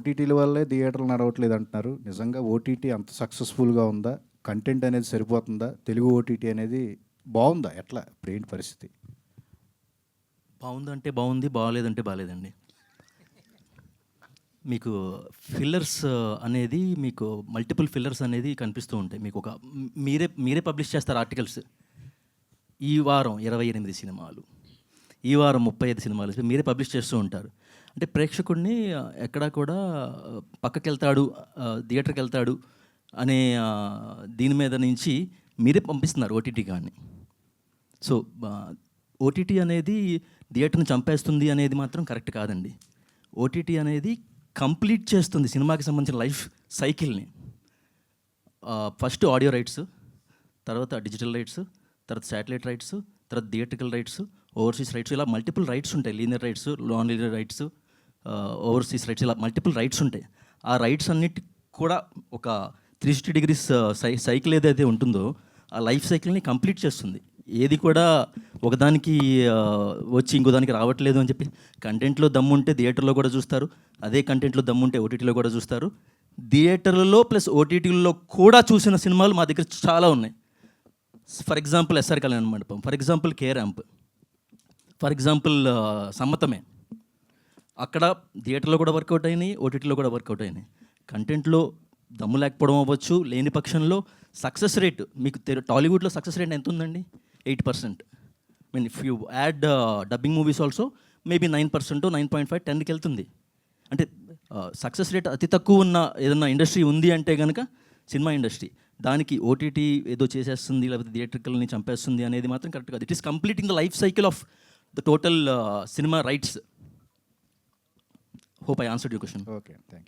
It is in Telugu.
ఓటీటీల వల్లే థియేటర్లు నడవట్లేదు అంటున్నారు. నిజంగా ఓటీటీ అంత సక్సెస్‌ఫుల్‌గా ఉందా? కంటెంట్ అనేది సరిపోతుందా? తెలుగు ఓటీటీ అనేది బావుందా? ఎట్లా ఇప్పుడేంటి పరిస్థితి? బావుందంటే బావుంది, బాలేదంటే బాలేదండి. మీకు ఫిల్లర్స్ అనేది మీకు మల్టిపుల్ ఫిల్లర్స్ అనేది కనిపిస్తూ ఉంటాయి. మీకు ఒక మీరే పబ్లిష్ చేస్తారు ఆర్టికల్స్. ఈ వారం 28 సినిమాలు, ఈ వారం 35 సినిమాలు మీరే పబ్లిష్ చేస్తూ ఉంటారు. అంటే ప్రేక్షకుడిని ఎక్కడా కూడా పక్కకెళ్తాడు, థియేటర్‌కెళ్తాడు అనే దీని మీద నుంచి మీరే పంపిస్తున్నారు ఓటీటీ గాడిని. సో, ఓటీటీ అనేది థియేటర్‌ని చంపేస్తుంది అనేది మాత్రం కరెక్ట్ కాదండి. ఓటీటీ అనేది కంప్లీట్ చేస్తుంది సినిమాకి సంబంధించిన లైఫ్ సైకిల్‌ని. ఫస్ట్ ఆడియో రైట్స్, తర్వాత డిజిటల్ రైట్స్, తర్వాత శాటిలైట్ రైట్స్, తర్వాత థియేట్రికల్ రైట్స్, ఓవర్సీస్ రైట్స్, ఇలా మల్టిపుల్ రైట్స్ ఉంటాయి. Linear rights, non linear rights, overseas rights, ఇలా మల్టిపుల్ రైట్స్ ఉంటాయి. ఆ రైట్స్ అన్నిటికి కూడా ఒక 360 డిగ్రీస్ సైకిల్ ఏదైతే ఉంటుందో ఆ లైఫ్ సైకిల్ని కంప్లీట్ చేస్తుంది. ఏది కూడా ఒకదానికి వచ్చి ఇంకో దానికి రావట్లేదు అని చెప్పి కంటెంట్లో దమ్ముంటే థియేటర్లో కూడా చూస్తారు, అదే కంటెంట్లో దమ్ముంటే ఓటీటీలో కూడా చూస్తారు. థియేటర్లలో ప్లస్ ఓటీటీల్లో కూడా చూసిన సినిమాలు మా దగ్గర చాలా ఉన్నాయి. ఫర్ ఎగ్జాంపుల్ ఎస్ఆర్ కళ్యాణ మండపం, for example K ramp, for example సమ్మతమే. అక్కడ థియేటర్లో కూడా వర్కౌట్ అయినాయి, ఓటీటీలో కూడా వర్కౌట్ అయినాయి. కంటెంట్లో దమ్ము లేకపోవడం అవ్వచ్చు, లేని పక్షంలో సక్సెస్ రేట్ మీకు టాలీవుడ్లో సక్సెస్ రేట్ ఎంత ఉందండి? 8%. Mean if you add dubbing movies also maybe 9%, 9.5, 10కి వెళ్తుంది. అంటే సక్సెస్ రేట్ అతి తక్కువ ఉన్న ఏదన్నా ఇండస్ట్రీ ఉంది అంటే కనుక సినిమా ఇండస్ట్రీ. దానికి ఓటీటీ ఏదో చేసేస్తుంది లేకపోతే థియేటర్కల్ని చంపేస్తుంది అనేది మాత్రం కరెక్ట్ కాదు. It is completing the life cycle of the total cinema rights. Hope I answered your question. Okay. Thank you.